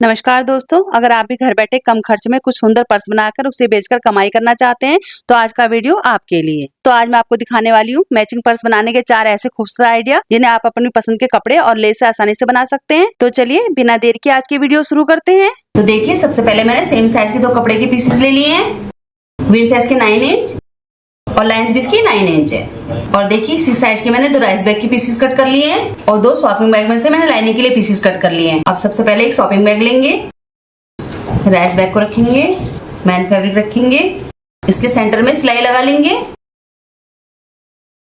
नमस्कार दोस्तों, अगर आप भी घर बैठे कम खर्च में कुछ सुंदर पर्स बनाकर उसे बेचकर कमाई करना चाहते हैं तो आज का वीडियो आपके लिए। तो आज मैं आपको दिखाने वाली हूँ मैचिंग पर्स बनाने के 4 ऐसे खूबसूरत आइडिया जिन्हें आप अपनी पसंद के कपड़े और लेस से आसानी से बना सकते हैं। तो चलिए बिना देर के आज की वीडियो शुरू करते हैं। तो देखिए, सबसे पहले मैंने सेम साइज के 2 कपड़े के पीसेस ले लिए हैं। विड्थ है इसके 9 इंच और लेंथ भी इसकी 9 इंच है। और देखिए इसी साइज के मैंने 2 राइस बैग के पीसेस कट कर लिए हैं और 2 शॉपिंग बैग में से मैंने लाइनिंग के लिए पीसेस कट कर लिए हैं। अब सबसे पहले एक शॉपिंग बैग लेंगे, राइस बैग को रखेंगे, मैन फैब्रिक रखेंगे, इसके सेंटर में सिलाई लगा लेंगे।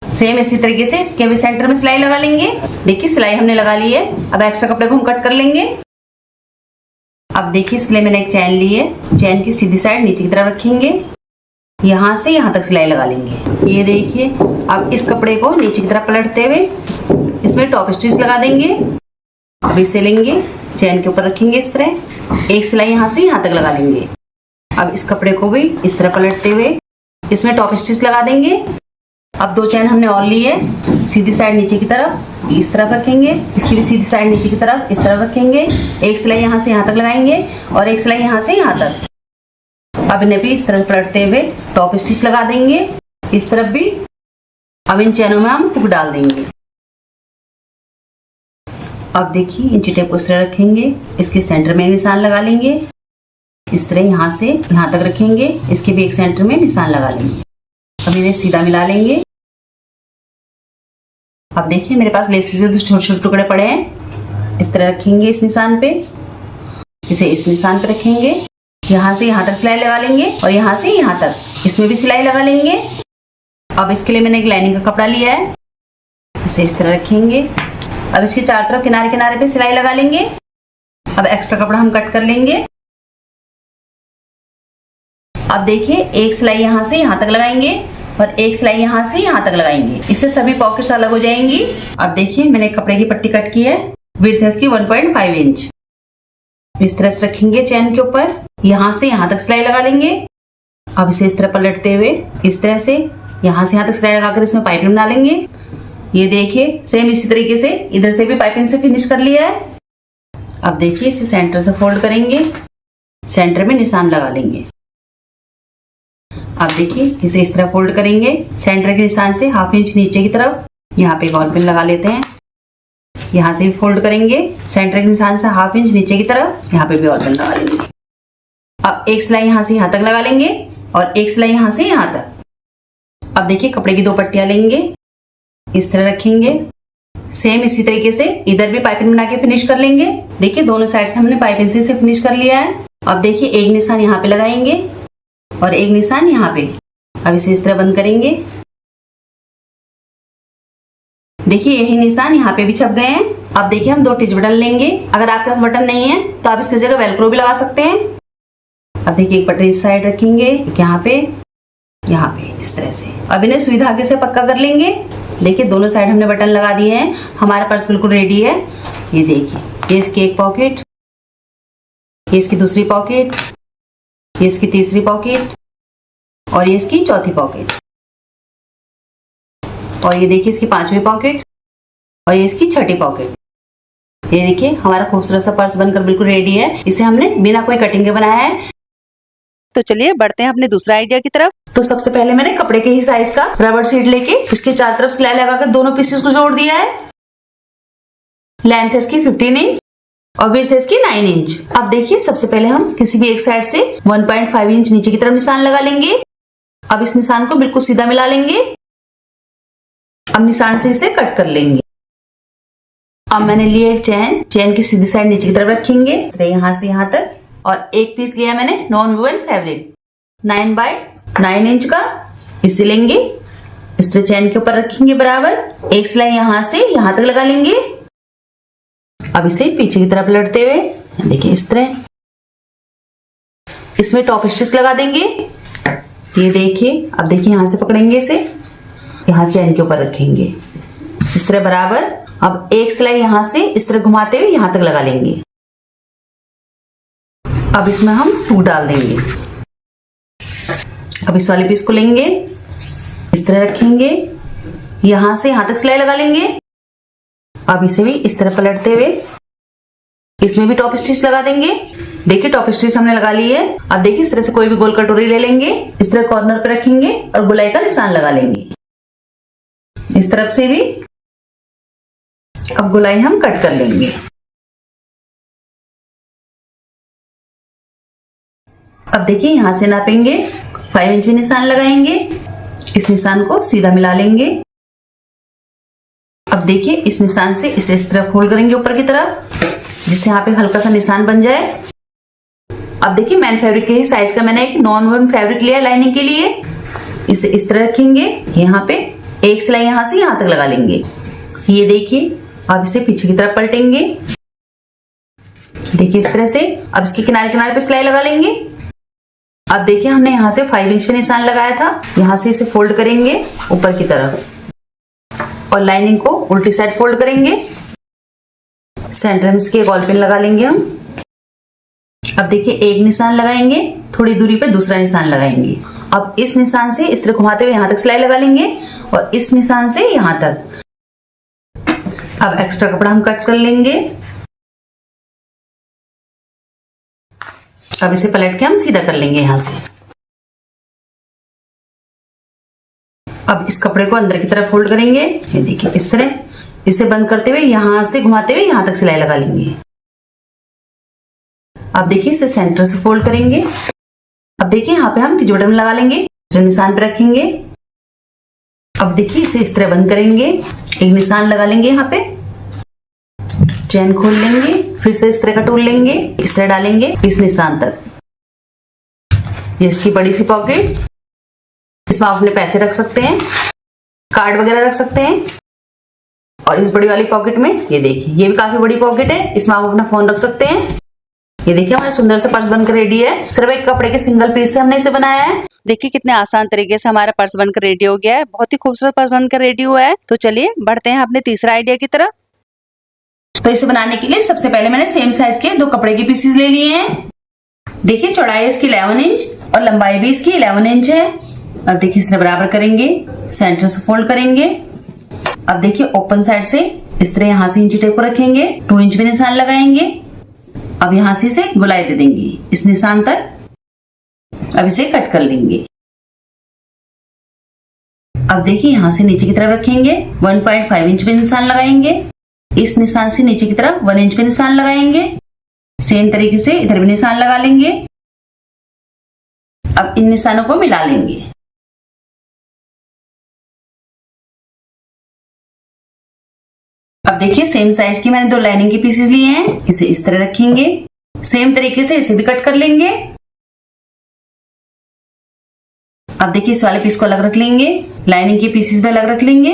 सेम इसी तरीके से इसके भी सेंटर में सिलाई लगा लेंगे। देखिए सिलाई हमने लगा ली है। अब एक्स्ट्रा कपड़े को हम कट कर लेंगे। अब देखिए इसके लिए मैंने एक चैन ली है। चैन की सीधी साइड नीचे की तरफ रखेंगे, यहाँ से यहाँ तक सिलाई लगा लेंगे। ये देखिए, अब इस कपड़े को नीचे की तरफ पलटते हुए इसमें टॉप स्टिच लगा देंगे। अब इसे लेंगे, चैन के ऊपर रखेंगे, इस तरह एक सिलाई यहाँ से यहाँ तक लगा लेंगे। अब इस कपड़े को भी इस तरह पलटते हुए इसमें टॉप स्टिच लगा देंगे। अब 2 चैन हमने और ली है, सीधी साइड नीचे की तरफ इस तरफ रखेंगे, इसकी भी सीधी साइड नीचे की तरफ इस तरफ रखेंगे। एक सिलाई यहाँ से यहाँ तक लगाएंगे और एक सिलाई यहाँ से यहाँ तक। अब इन्हें भी इस तरह पलटते हुए टॉप स्टिच लगा देंगे, इस तरफ भी। अब इन चैनों में हम हुक डाल देंगे। अब देखिए इंची टेप को इस तरह रखेंगे, इसके सेंटर में निशान लगा लेंगे, इस तरह यहाँ से यहाँ तक रखेंगे, इसके भी एक सेंटर में निशान लगा लेंगे। अब इन्हें सीधा मिला लेंगे। अब देखिए मेरे पास लेस के 2 छोटे-छोटे टुकड़े पड़े हैं, इस तरह रखेंगे इस निशान पे, इसे इस निशान पे रखेंगे, यहाँ से यहाँ तक सिलाई लगा लेंगे और यहाँ से यहाँ तक इसमें भी सिलाई लगा लेंगे। अब इसके लिए मैंने एक लाइनिंग का कपड़ा लिया है, इसे इस तरह रखेंगे। अब इसके 4 तरफ किनारे किनारे पे सिलाई लगा लेंगे। अब एक्स्ट्रा कपड़ा हम कट कर लेंगे। अब देखिए एक सिलाई यहाँ से यहाँ तक लगाएंगे और एक सिलाई यहाँ से यहाँ तक लगाएंगे, इससे सभी पॉकेट्स अलग हो जाएंगी। अब देखिए मैंने कपड़े की पट्टी कट की है, विड्थ है इसकी 1.5 इंच। इस तरह से रखेंगे चैन के ऊपर, यहाँ से यहाँ तक सिलाई लगा लेंगे। अब इसे इस तरह पलटते हुए इस तरह से यहाँ से यहाँ तक सिलाई लगाकर इसमें पाइपिंग बना लेंगे। ये देखिए सेम इसी तरीके से इधर से भी पाइपिंग से फिनिश कर लिया है। अब देखिए इसे सेंटर से फोल्ड करेंगे, सेंटर में निशान लगा लेंगे। अब देखिए इसे इस तरह फोल्ड करेंगे, सेंटर के निशान से 1/2 इंच नीचे की तरफ यहाँ पे बॉल पिन लगा लेते हैं। यहाँ से भी फोल्ड करेंगे, सेंटर के निशान से 1/2 इंच नीचे की तरफ यहाँ पे भी बॉल पिन लगा लेंगे। अब एक सिलाई यहाँ से यहाँ तक लगा लेंगे और एक सिलाई यहाँ से यहाँ तक। अब देखिए कपड़े की 2 पट्टियां लेंगे, इस तरह रखेंगे। सेम इसी तरीके से इधर भी पाइपिंग बना के फिनिश कर लेंगे। देखिए दोनों साइड से हमने पाइपिंग से फिनिश कर लिया है। अब देखिए एक निशान यहाँ पे लगाएंगे और एक निशान यहाँ पे। अब इसे इस तरह बंद करेंगे। देखिए यही निशान यहाँ पे भी छप गए हैं। अब देखिए हम 2 टिच बटन लेंगे। अगर आपके पास बटन नहीं है तो आप इसकी जगह वेलक्रो भी लगा सकते हैं। अब देखिए एक बटन इस साइड रखेंगे, यहाँ पे इस तरह से। अब इन्हें सुई धागे से पक्का कर लेंगे। देखिए दोनों साइड हमने बटन लगा दिए हैं, हमारा पर्स बिल्कुल रेडी है। ये देखिए, ये इसकी एक पॉकेट, ये इसकी दूसरी पॉकेट, ये इसकी तीसरी पॉकेट और ये इसकी चौथी पॉकेट, और ये देखिए इसकी 5वीं पॉकेट और ये इसकी 6ठी पॉकेट। ये देखिए हमारा खूबसूरत सा पर्स बनकर बिल्कुल रेडी है। इसे हमने बिना कोई कटिंग के बनाया है। तो चलिए बढ़ते हैं अपने दूसरा आइडिया की तरफ। तो सबसे पहले मैंने कपड़े के ही साइज का रबर शीट लेके इसके 4 तरफ सिलाई लगाकर दोनों पीसेस को जोड़ दिया है। लेंथ है इसकी 15 इंच और विड्थ है इसकी 9 इंच। अब देखिए सबसे पहले हम किसी भी एक साइड से 1.5 इंच नीचे की तरफ निशान लगा लेंगे। अब इस निशान को बिल्कुल सीधा मिला लेंगे। अब निशान से इसे कट कर लेंगे। अब मैंने लिया एक चैन की सीधी साइड नीचे की तरफ रखेंगे, यहाँ से यहाँ तक। और एक पीस लिया मैंने non woven fabric 9x9 inch का, इसे लेंगे, इस तरह चैन के ऊपर रखेंगे बराबर। एक सिलाई यहाँ से यहाँ तक लगा लेंगे। अब इसे पीछे की तरफ लटते हुए देखिए इस तरह इसमें टॉप स्टिच लगा देंगे। ये देखिए, अब देखिए यहाँ से पकड़ेंगे इसे, यहाँ चैन के ऊपर रखेंगे इस तरह बराबर। अब एक सिलाई यहाँ से इस तरह घुमाते हुए यहाँ तक लगा लेंगे। अब इसमें हम हुक डाल देंगे। अब इस वाले पीस को लेंगे, इस तरह रखेंगे, यहाँ से यहाँ तक सिलाई लगा लेंगे। अब इसे भी इस तरह पलटते हुए इसमें भी टॉप स्टिच लगा देंगे। देखिए टॉप स्टिच हमने लगा ली है। अब देखिए इस तरह से कोई भी गोल कटोरी ले लेंगे, इस तरह कॉर्नर पे रखेंगे और गोलाई का निशान लगा लेंगे इस तरफ से भी। अब गोलाई हम कट कर लेंगे। अब देखिए यहां से नापेंगे, 5 इंच में निशान लगाएंगे, इस निशान को सीधा मिला लेंगे। अब देखिए इस निशान से इसे इस तरफ फोल्ड करेंगे ऊपर की तरफ, जिससे यहाँ पे हल्का सा निशान बन जाए। अब देखिए मैन फैब्रिक के ही साइज का मैंने एक नॉन वुवन फैब्रिक लिया लाइनिंग के लिए। इसे इस तरह रखेंगे, यहाँ पे एक सिलाई यहाँ से यहाँ तक लगा लेंगे। ये देखिए अब इसे पीछे की तरफ पलटेंगे, देखिए इस तरह से। अब इसके किनारे किनारे पे सिलाई लगा लेंगे। अब देखिए हमने यहाँ से 5 इंच पे निशान लगाया था, यहाँ से इसे फोल्ड करेंगे ऊपर की तरफ और लाइनिंग को उल्टी साइड फोल्ड करेंगे। सेंटर में इसके बॉल पिन लगा लेंगे हम। अब देखिए एक निशान लगाएंगे, थोड़ी दूरी पे दूसरा निशान लगाएंगे। अब इस निशान से इस तरह घुमाते हुए यहाँ तक सिलाई लगा लेंगे और इस निशान से यहाँ तक। अब एक्स्ट्रा कपड़ा हम कट कर लेंगे। अब इसे पलट के हम सीधा कर लेंगे यहाँ से। अब इस कपड़े को अंदर की तरफ फोल्ड करेंगे, ये देखिए इस तरह। इसे बंद करते हुए यहां से घुमाते हुए यहां तक सिलाई लगा लेंगे। अब देखिए इसे सेंटर से फोल्ड करेंगे। अब देखिए यहाँ पे हम टिच बटन लगा लेंगे, जो निशान पे रखेंगे। अब देखिए इसे इस तरह बंद करेंगे, एक निशान लगा लेंगे यहाँ पे, चेन खोल लेंगे, फिर से इस तरह का टूल लेंगे, इस तरह डालेंगे इस निशान तक। ये इसकी बड़ी सी पॉकेट, इसमें आप अपने पैसे रख सकते हैं, कार्ड वगैरह रख सकते हैं। और इस बड़ी वाली पॉकेट में ये देखिए, ये भी काफी बड़ी पॉकेट है, इसमें आप अपना फोन रख सकते हैं। ये देखिए हमारा सुंदर सा पर्स बनकर रेडी है। सिर्फ एक कपड़े के सिंगल पीस से हमने इसे बनाया है। देखिए कितने आसान तरीके से हमारा पर्स बनकर रेडी हो गया है। बहुत ही खूबसूरत पर्स बनकर रेडी हुआ है। तो चलिए बढ़ते हैं अपने तीसरा आइडिया की तरफ। तो इसे बनाने के लिए सबसे पहले मैंने सेम साइज के 2 कपड़े के पीसेस ले लिए हैं। देखिए चौड़ाई इसकी 11 इंच और लंबाई भी इसकी 11 इंच है। अब देखिए इस तरह बराबर करेंगे, सेंटर से फोल्ड करेंगे। अब देखिए ओपन साइड से इस तरह यहाँ से इंची टेप को रखेंगे, 2 इंच में निशान लगाएंगे। अब यहाँ से इसे गोलाई दे देंगे इस निशान तक। अब इसे कट कर लेंगे। अब देखिए यहाँ से नीचे की तरफ रखेंगे, 1.5 इंच में निशान लगाएंगे। इस निशान से नीचे की तरफ 1 इंच में निशान लगाएंगे। सेम तरीके से इधर भी निशान लगा लेंगे। अब इन निशानों को मिला लेंगे। अब देखिए सेम साइज की मैंने 2 लाइनिंग के पीसेस लिए हैं, इसे इस तरह रखेंगे। सेम तरीके से इसे भी कट कर लेंगे। अब देखिए इस वाले पीस को अलग रख लेंगे, लाइनिंग के पीसेस भी अलग रख लेंगे।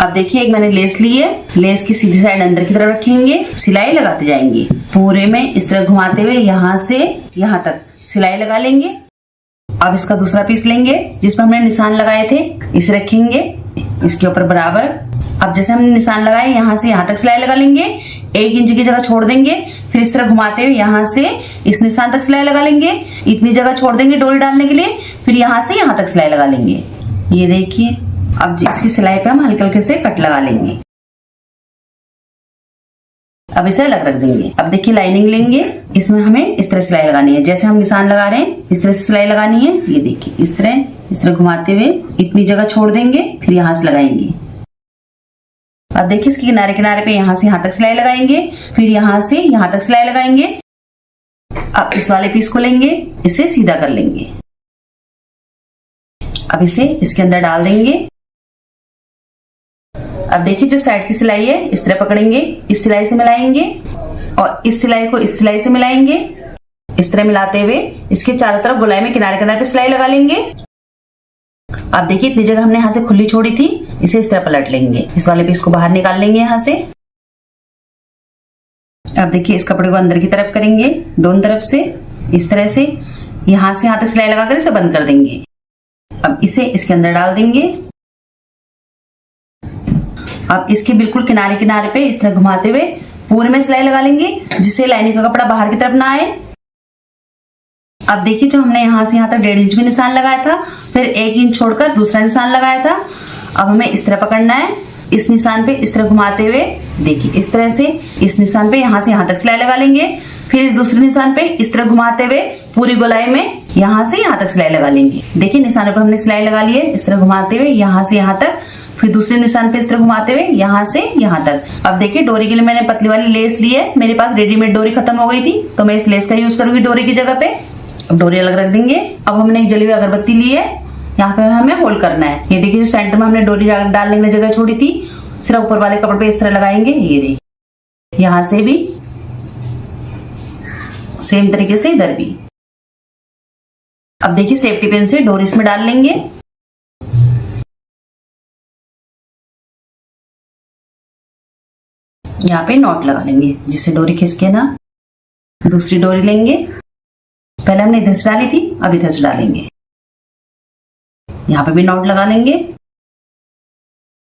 अब देखिए एक मैंने लेस ली है, लेस की सीधी साइड अंदर की तरफ रखेंगे, सिलाई लगाते जाएंगे पूरे में इस तरह घुमाते हुए यहां से यहां तक सिलाई लगा लेंगे। अब इसका दूसरा पीस लेंगे जिसमें हमने निशान लगाए थे, इसे रखेंगे इसके ऊपर बराबर। अब जैसे हमने निशान लगाए यहां से यहां तक सिलाई लगा लेंगे, 1 इंच की जगह छोड़ देंगे, फिर इस तरह घुमाते हुए यहां से इस निशान तक सिलाई लगा लेंगे। इतनी जगह छोड़ देंगे डोरी डालने के लिए, फिर यहां से यहां तक सिलाई लगा लेंगे। ये देखिए अब इसकी सिलाई पे हम हल्के हल्के से कट लगा लेंगे। अब इसे अलग रख देंगे। अब देखिए लाइनिंग लेंगे, इसमें हमें इस तरह सिलाई लगानी है, जैसे हम निशान लगा रहे हैं इस तरह से सिलाई लगानी है। ये देखिए इस तरह घुमाते हुए इतनी जगह छोड़ देंगे, फिर यहां से लगाएंगे। अब देखिए इसके किनारे किनारे पे यहां से यहां तक सिलाई लगाएंगे, फिर यहां से यहां तक सिलाई लगाएंगे। अब इस वाले पीस को लेंगे, इसे सीधा कर लेंगे। अब इसे इसके अंदर डाल देंगे। अब देखिए जो साइड की सिलाई है इस तरह पकड़ेंगे, इस सिलाई से मिलाएंगे और इस सिलाई को इस सिलाई से मिलाएंगे। इस तरह मिलाते हुए इसके चारों तरफ गोलाई में किनारे किनारे पे सिलाई लगा लेंगे। अब देखिए इतनी जगह हमने यहां से खुली छोड़ी थी, इसे इस तरह पलट लेंगे, इस वाले पीस को बाहर निकाल लेंगे यहां से। अब देखिए इस कपड़े को अंदर की तरफ करेंगे, दोनों तरफ से इस तरह से यहां से यहां तक सिलाई लगाकर इसे बंद कर देंगे। अब इसे इसके अंदर डाल देंगे। अब इसके बिल्कुल किनारे किनारे पे इस तरह घुमाते हुए पूरे में सिलाई लगा लेंगे, जिससे लाइनिंग का कपड़ा बाहर की तरफ ना आए। अब देखिए जो हमने यहां से यहां तक 1.5 इंच में निशान लगाया था, फिर 1 इंच छोड़कर दूसरा निशान लगाया था। अब हमें इस तरह पकड़ना है, इस निशान पे इस तरह घुमाते हुए देखिए इस तरह से इस निशान पे यहाँ से यहाँ तक सिलाई लगा लेंगे। फिर इस दूसरे निशान पे इस तरह घुमाते हुए पूरी गोलाई में यहाँ से यहाँ तक सिलाई लगा लेंगे। देखिए निशान पर हमने सिलाई लगा ली है, इस तरह घुमाते हुए यहाँ से यहाँ तक, फिर दूसरे निशान पे इस तरह घुमाते हुए यहाँ से यहाँ तक। अब देखिए डोरी के लिए मैंने पतली वाली लेस ली है, मेरे पास रेडीमेड डोरी खत्म हो गई थी तो मैं इस लेस का यूज करूंगी डोरी की जगह पे। अब डोरी अलग रख देंगे। अब हमने एक जली हुई अगरबत्ती ली है, यहाँ पे हमें होल्ड करना है। ये देखिए जो सेंटर में हमने डोरी डालने की जगह छोड़ी थी, सिर्फ ऊपर वाले कपड़े पे इस तरह लगाएंगे। ये देखिए यहाँ से भी सेम तरीके से इधर भी। अब देखिए सेफ्टी पिन से डोरी इसमें डाल लेंगे। यहाँ पे नॉट लगा लेंगे जिससे डोरी खिसके ना। दूसरी डोरी लेंगे, पहले हमने इधर से डाली थी, अब इधर से डालेंगे। यहाँ पे भी नॉट लगा लेंगे।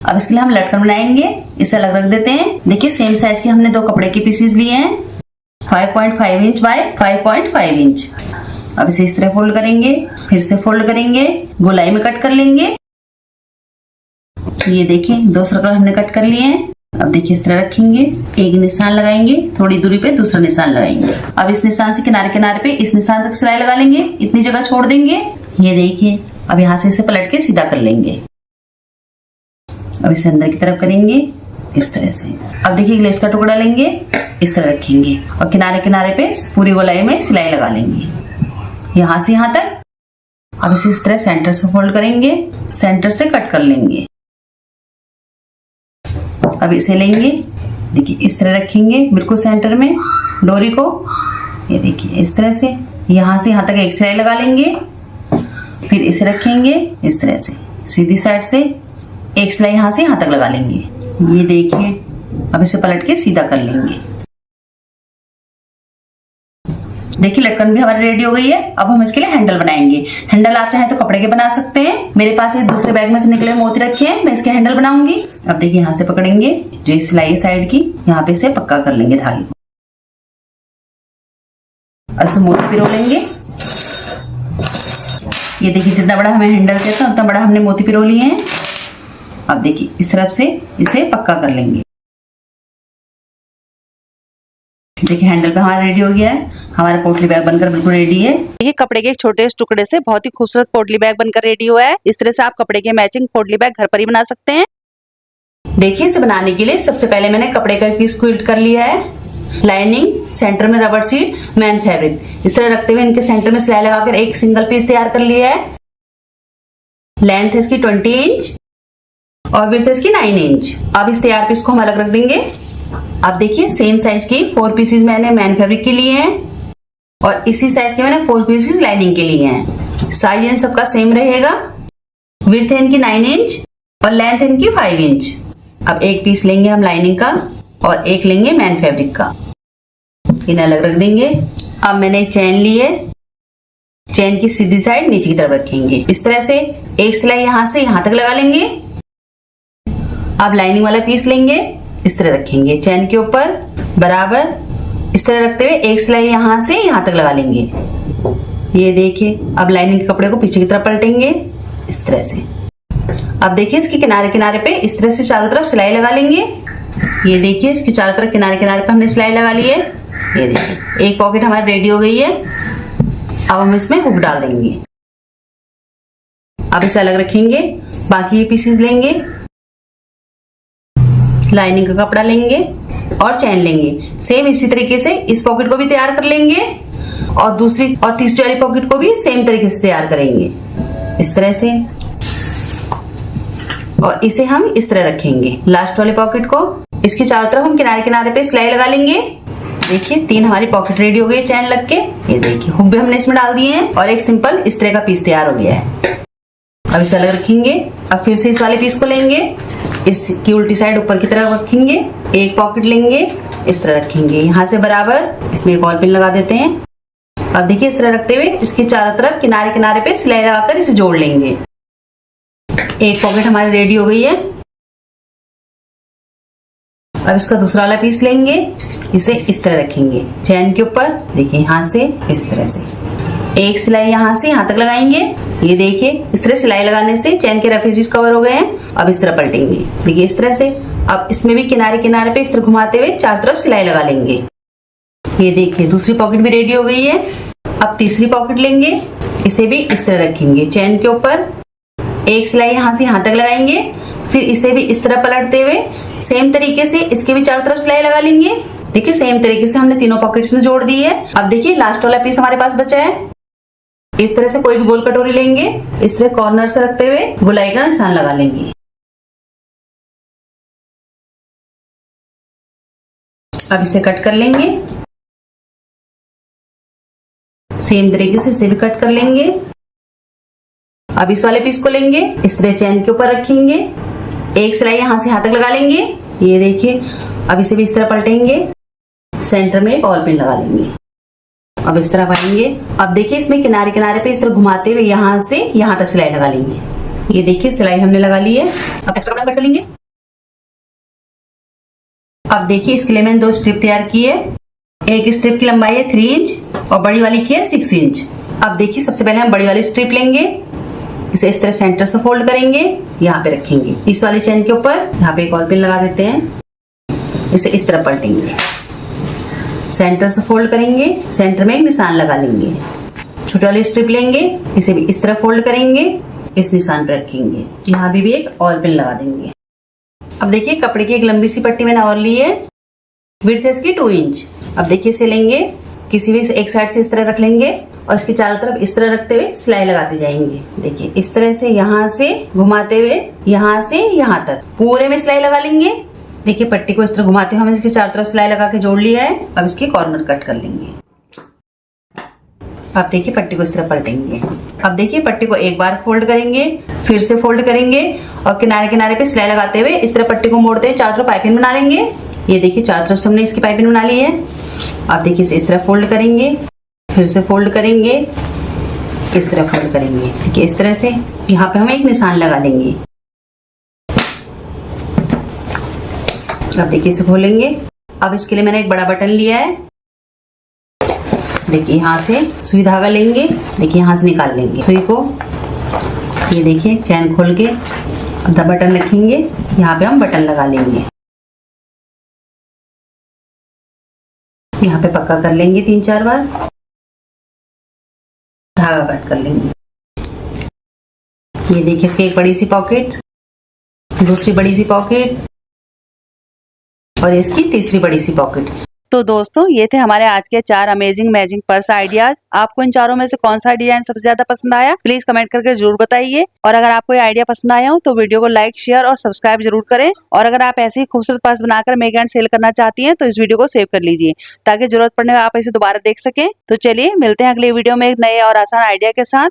अब इसके लिए हम लटकन बनाएंगे, इसे अलग रख देते हैं। देखिए सेम साइज के हमने 2 कपड़े के पीसेस लिए हैं, 5.5 इंच बाय 5.5 इंच। अब इसे इस तरह फोल्ड करेंगे, फिर से फोल्ड करेंगे, गोलाई में कट कर लेंगे। ये देखिए 2 सर्कल हमने कट कर लिए हैं। अब देखिए इस तरह रखेंगे, एक निशान लगाएंगे, थोड़ी दूरी पे दूसरा निशान लगाएंगे। अब इस निशान से किनारे किनारे पे इस निशान तक सिलाई लगा लेंगे, इतनी जगह छोड़ देंगे। ये देखिए अब यहाँ से इसे पलट के सीधा कर लेंगे। अब इसे अंदर की तरफ करेंगे इस तरह से। अब देखिए ग्लेस का टुकड़ा लेंगे, इस तरह रखेंगे और किनारे किनारे पे पूरी गोलाई में सिलाई लगा लेंगे यहाँ से यहाँ तक। अब इसे इस तरह सेंटर से फोल्ड करेंगे, सेंटर से कट कर लेंगे। अब इसे लेंगे, देखिए इस तरह रखेंगे बिल्कुल सेंटर में डोरी को। ये देखिए इस तरह से यहाँ से यहाँ तक एक सिलाई लगा लेंगे, फिर इसे रखेंगे इस तरह से सीधी साइड से एक सिलाई यहाँ से यहाँ तक लगा लेंगे। ये देखिए अब इसे पलट के सीधा कर लेंगे। देखिए लटकन भी हमारी रेडी हो गई है। अब हम इसके लिए हैंडल बनाएंगे। हैंडल आप चाहें तो कपड़े के बना सकते हैं, मेरे पास ये दूसरे बैग में से निकले मोती रखे हैं, मैं इसके हैंडल बनाऊंगी। अब देखिए यहाँ से पकड़ेंगे, जो ये सिलाई साइड की यहाँ पे इसे पक्का कर लेंगे धागे को। अब इसे मोती पिरो लेंगे। ये देखिए जितना बड़ा हमें हैंडल चाहिए था उतना बड़ा हमने मोती पिरो लिए हैं। अब देखिए इस तरफ से इसे पक्का कर लेंगे। देखिए हैंडल पे हमारा रेडी हो गया है, हमारा पोटली बैग बनकर बिल्कुल रेडी है। देखिए कपड़े के एक छोटे टुकड़े से बहुत ही खूबसूरत पोटली बैग बनकर रेडी हुआ है। इस तरह से आप कपड़े के मैचिंग पोटली बैग घर पर ही बना सकते हैं। देखिए इसे बनाने के लिए सबसे पहले मैंने कपड़े का पीस क्विल्ट कर लिया है। लाइनिंग, सेंटर में रबर शीट, मैन फैब्रिक इस तरह रखते हुए इनके सेंटर में सिलाई लगाकर एक सिंगल पीस तैयार कर लिया है। लेंथ इसकी 20 इंच और विड्थ इसकी 9 इंच। अब इस तैयार पीस को हम अलग रख देंगे। अब देखिए सेम साइज की 4 पीसेस मैंने मैन फैब्रिक के लिए हैं और इसी साइज के मैंने 4 पीसेस लाइनिंग के लिए हैं। साइज इन सबका सेम रहेगा। विड्थ है इनकी 9 इंच और लेंथ है इनकी 5 इंच। अब एक पीस लेंगे हम लाइनिंग का और एक लेंगे मैन फैब्रिक का, इन्हें अलग रख देंगे। अब मैंने एक चैन ली है, चैन की सीधी साइड नीचे की तरफ रखेंगे। इस तरह से एक सिलाई यहाँ से यहाँ तक लगा लेंगे। अब लाइनिंग वाला पीस लेंगे, इस तरह रखेंगे चैन के ऊपर बराबर। इस तरह रखते हुए एक सिलाई यहाँ से यहाँ तक लगा लेंगे। ये देखिए अब लाइनिंग के कपड़े को पीछे की तरफ पलटेंगे इस तरह से। अब देखिए इसके किनारे किनारे पे इस तरह से चारों तरफ सिलाई लगा लेंगे। ये देखिए इसके चारों तरफ किनारे किनारे पे हमने सिलाई लगा ली है। ये देखिए एक पॉकेट हमारी रेडी हो गई है। अब हम इसमें हुक डाल देंगे। अब इसे अलग रखेंगे। बाकी ये पीसेस लेंगे, लाइनिंग का कपड़ा लेंगे और चैन लेंगे। सेम इसी तरीके से इस पॉकेट को भी तैयार कर लेंगे और दूसरी और तीसरी वाली पॉकेट को भी सेम तरीके से तैयार करेंगे इस तरह से। और इसे हम इस तरह रखेंगे। लास्ट वाले पॉकेट को इसके चारों तरफ हम किनारे किनारे पे सिलाई लगा लेंगे। देखिए 3 हमारी पॉकेट रेडी हो गई चैन लग के। ये देखिए हुक भी हमने इसमें डाल दिए हैं और एक सिंपल इस तरह का पीस तैयार हो गया है। अब इसे अलग रखेंगे। अब फिर से इस वाले पीस को लेंगे, इसकी उल्टी साइड ऊपर की तरफ रखेंगे। एक पॉकेट लेंगे, इस तरह रखेंगे यहाँ से बराबर। इसमें एक और पिन लगा देते हैं। अब देखिए इस तरह रखते हुए इसके चारों तरफ किनारे किनारे पे सिलाई लगाकर इसे जोड़ लेंगे। एक पॉकेट हमारी रेडी हो गई है। अब इसका दूसरा वाला पीस लेंगे, इसे इस तरह रखेंगे चैन के ऊपर। देखिए यहाँ से इस तरह से एक सिलाई यहाँ से यहाँ तक लगाएंगे ये देखिए इस तरह सिलाई लगाने से चैन के रफ एजेस कवर हो गए हैं। अब इस तरह पलटेंगे, देखिए इस तरह से। अब इसमें भी किनारे किनारे पे इस तरह घुमाते हुए चारों तरफ सिलाई लगा लेंगे। ये देखिए दूसरी पॉकेट भी रेडी हो गई है। अब तीसरी पॉकेट लेंगे, इसे भी इस तरह रखेंगे चैन के ऊपर। एक सिलाई यहाँ से यहाँ तक लगाएंगे, फिर इसे भी इस तरह पलटते हुए सेम तरीके से इसके भी चारों तरफ सिलाई लगा लेंगे। देखिए सेम तरीके से हमने तीनों पॉकेट्स में जोड़ दी है। अब देखिए लास्ट वाला पीस हमारे पास बचा है। इस तरह से कोई भी गोल कटोरी लेंगे, इस तरह कॉर्नर से रखते हुए गोलाई का निशान लगा लेंगे। अब इसे कट कर लेंगे, सेम तरीके से इसे भी कट कर लेंगे। अब इस वाले पीस को लेंगे, इस तरह चैन के ऊपर रखेंगे, एक सिलाई यहां से यहां तक लगा लेंगे। ये देखिए अब इसे भी इस तरह पलटेंगे, सेंटर में एक ऑल पिन लगा लेंगे। अब इस तरह पाएंगे। अब देखिए इसमें किनारे किनारे पे इस तरह घुमाते हुए यहां से यहां तक सिलाई लगा लेंगे। ये देखिए सिलाई हमने लगा ली है। अब एक्स्ट्रा कपड़ा कट कर लेंगे। अब देखिए इसके लिए मैंने 2 स्ट्रिप तैयार की है। एक स्ट्रिप की लंबाई है 3 इंच और बड़ी वाली की है 6 इंच। अब देखिए सबसे पहले हम बड़ी वाली स्ट्रिप लेंगे, इसे इस तरह सेंटर से फोल्ड करेंगे, यहाँ पे रखेंगे इस वाली चैन के ऊपर। यहाँ पे एक और पिन लगा देते हैं, इसे इस तरह पलटेंगे, सेंटर से फोल्ड करेंगे, सेंटर में एक निशान लगा लेंगे। छोटी वाली स्ट्रिप लेंगे, इसे भी इस तरह फोल्ड करेंगे, इस निशान पर रखेंगे, यहाँ भी एक और पिन लगा देंगे। अब देखिए कपड़े की एक लंबी सी पट्टी मैंने और ली है, विड्थ है इसकी 2 इंच। अब देखिए इसे लेंगे, किसी भी एक साइड से इस तरह रख लेंगे और इसके चारों तरफ इस तरह रखते हुए सिलाई लगाते जाएंगे। देखिए इस तरह से यहाँ से घुमाते हुए यहाँ से यहाँ तक पूरे में सिलाई लगा लेंगे। देखिए पट्टी को इस तरह घुमाते हुए हमने इसके चारों तरफ सिलाई लगा के जोड़ लिया है। अब इसके कॉर्नर कट कर लेंगे। अब देखिए पट्टी को इस तरह पलटेंगे। अब देखिए पट्टी को एक बार फोल्ड करेंगे, फिर से फोल्ड करेंगे और किनारे किनारे पे सिलाई लगाते हुए इस तरह पट्टी को मोड़ते हुए चारों तरफ पाइपिंग बना लेंगे। ये देखिए चारों तरफ से हमने इसकी पाइपिंग बना ली है। अब देखिए इसे इस तरह फोल्ड करेंगे, फिर से फोल्ड करेंगे, इस तरह फोल्ड करेंगे। देखिए इस तरह से यहाँ पे हम एक निशान लगा लेंगे। अब देखिए इसे खोलेंगे। अब इसके लिए मैंने एक बड़ा बटन लिया है। देखिए यहाँ से सुई धागा लेंगे, देखिए यहाँ से निकाल लेंगे सुई को। ये देखिए चैन खोल के आधा बटन रखेंगे, यहाँ पे हम बटन लगा लेंगे। यहाँ पे पक्का कर लेंगे 3-4 बार, धागा कट कर लेंगे। ये देखिए इसकी एक बड़ी सी पॉकेट, दूसरी बड़ी सी पॉकेट और इसकी तीसरी बड़ी सी पॉकेट। तो दोस्तों ये थे हमारे आज के 4 अमेजिंग मैचिंग पर्स आइडियाज। आपको इन चारों में से कौन सा डिजाइन सबसे ज्यादा पसंद आया, प्लीज कमेंट करके जरूर बताइए। और अगर आपको ये आइडिया पसंद आया हो तो वीडियो को लाइक, शेयर और सब्सक्राइब जरूर करें। और अगर आप ऐसे ही खूबसूरत पर्स बनाकर मेक एंड सेल करना चाहती हैं तो इस वीडियो को सेव कर लीजिए, ताकि जरूरत पड़ने में आप इसे दोबारा देख सकें। तो चलिए मिलते हैं अगले वीडियो में एक नए और आसान आइडिया के साथ।